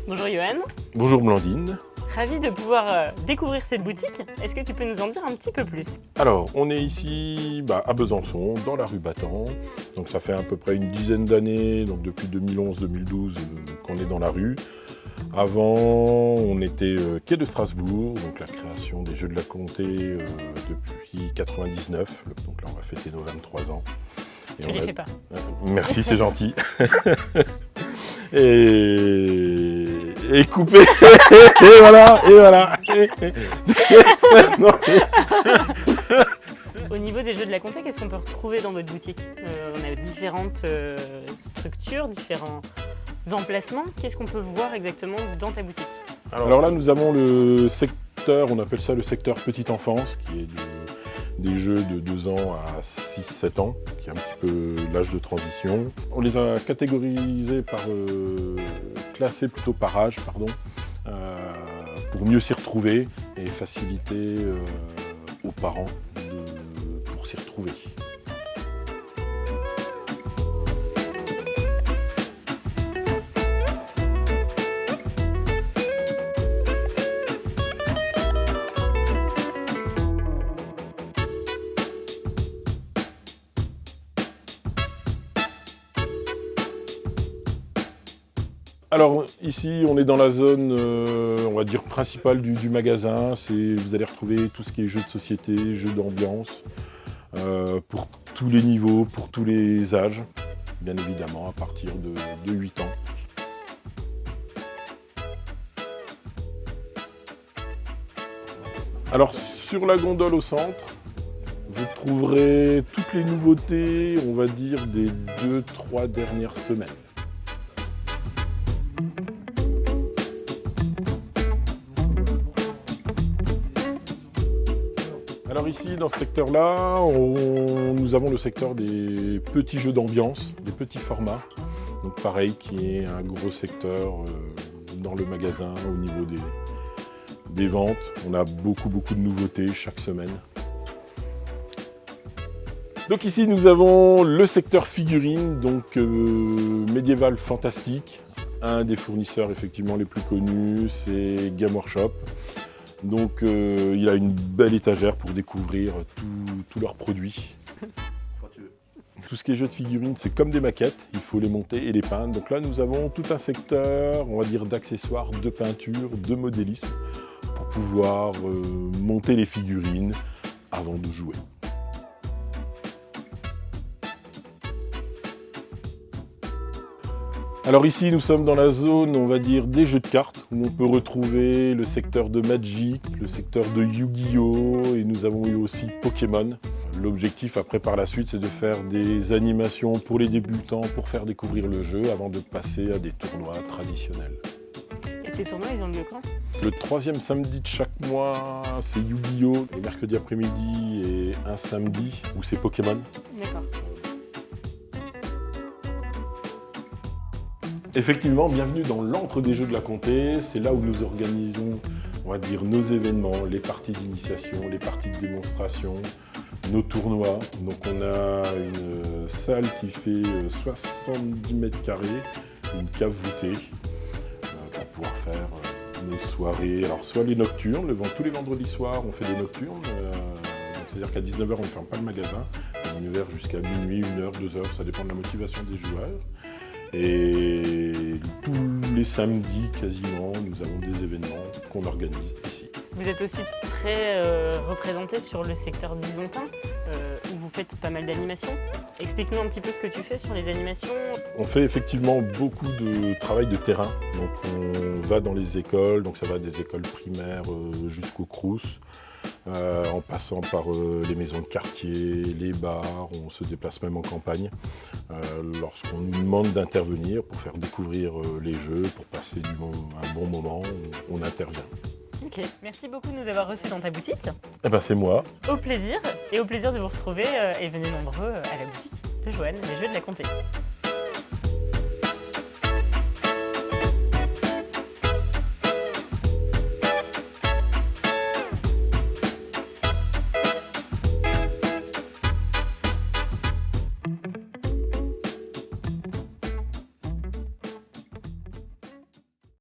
Bonjour Johan, Bonjour Blandine. ravi de pouvoir découvrir cette boutique. Est-ce que tu peux nous en dire un petit peu plus? Alors, on est ici à Besançon, dans la rue Battant. Donc ça fait à peu près une dizaine d'années, donc depuis 2011-2012 qu'on est dans la rue. Avant, on était quai de Strasbourg, donc la création des Jeux de la Comté depuis 1999. Donc là, on va fêter nos 23 ans. Tu les fais pas. Merci, c'est gentil. Et coupé. Et voilà. Non. Au niveau des Jeux de la Comté, qu'est-ce qu'on peut retrouver dans votre boutique? On a différentes structures, différents emplacements. Qu'est-ce qu'on peut voir exactement dans ta boutique? Alors là, nous avons le secteur, on appelle ça le secteur petite enfance, qui est des jeux de 2 ans à 6-7 ans, qui est un petit peu l'âge de transition. On les a catégorisés classés plutôt par âge, pour mieux s'y retrouver et faciliter aux parents pour s'y retrouver. Alors ici, on est dans la zone, on va dire, principale du magasin. Vous allez retrouver tout ce qui est jeux de société, jeux d'ambiance, pour tous les niveaux, pour tous les âges, bien évidemment, à partir de 8 ans. Alors sur la gondole au centre, vous trouverez toutes les nouveautés, on va dire, des 2-3 dernières semaines. Alors ici, dans ce secteur-là, nous avons le secteur des petits jeux d'ambiance, des petits formats. Donc pareil, qui est un gros secteur dans le magasin au niveau des ventes. On a beaucoup de nouveautés chaque semaine. Donc ici, nous avons le secteur figurines, donc médiéval fantastique. Un des fournisseurs effectivement les plus connus, c'est Game Workshop. Donc il a une belle étagère pour découvrir tous leurs produits. Tout ce qui est jeux de figurines, c'est comme des maquettes, il faut les monter et les peindre. Donc là, nous avons tout un secteur, on va dire, d'accessoires, de peinture, de modélisme, pour pouvoir monter les figurines avant de jouer. Alors ici, nous sommes dans la zone, on va dire, des jeux de cartes, où on peut retrouver le secteur de Magic, le secteur de Yu-Gi-Oh! Et nous avons eu aussi Pokémon. L'objectif après, par la suite, c'est de faire des animations pour les débutants, pour faire découvrir le jeu, avant de passer à des tournois traditionnels. Et ces tournois, ils ont lieu quand? Le 3e samedi de chaque mois, c'est Yu-Gi-Oh! Le mercredi après-midi et un samedi, où c'est Pokémon. D'accord. Effectivement, bienvenue dans l'antre des Jeux de la Comté. C'est là où nous organisons, on va dire, nos événements, les parties d'initiation, les parties de démonstration, nos tournois. Donc on a une salle qui fait 70 mètres carrés, une cave voûtée, pour pouvoir faire nos soirées. Alors soit les nocturnes, tous les vendredis soirs, on fait des nocturnes. C'est-à-dire qu'à 19h, on ne ferme pas le magasin. On est ouvert jusqu'à minuit, 1h, 2h, ça dépend de la motivation des joueurs. Et tous les samedis, quasiment, nous avons des événements qu'on organise ici. Vous êtes aussi très représenté sur le secteur byzantin, où vous faites pas mal d'animations. Explique-nous un petit peu ce que tu fais sur les animations. On fait effectivement beaucoup de travail de terrain. Donc on va dans les écoles, donc ça va des écoles primaires jusqu'au Crous. En passant par les maisons de quartier, les bars, on se déplace même en campagne. Lorsqu'on nous demande d'intervenir pour faire découvrir les jeux, pour passer un bon moment, on intervient. Ok, merci beaucoup de nous avoir reçus dans ta boutique. Eh ben c'est moi. Au plaisir de vous retrouver et venez nombreux à la boutique de Johan, les Jeux de la Comté.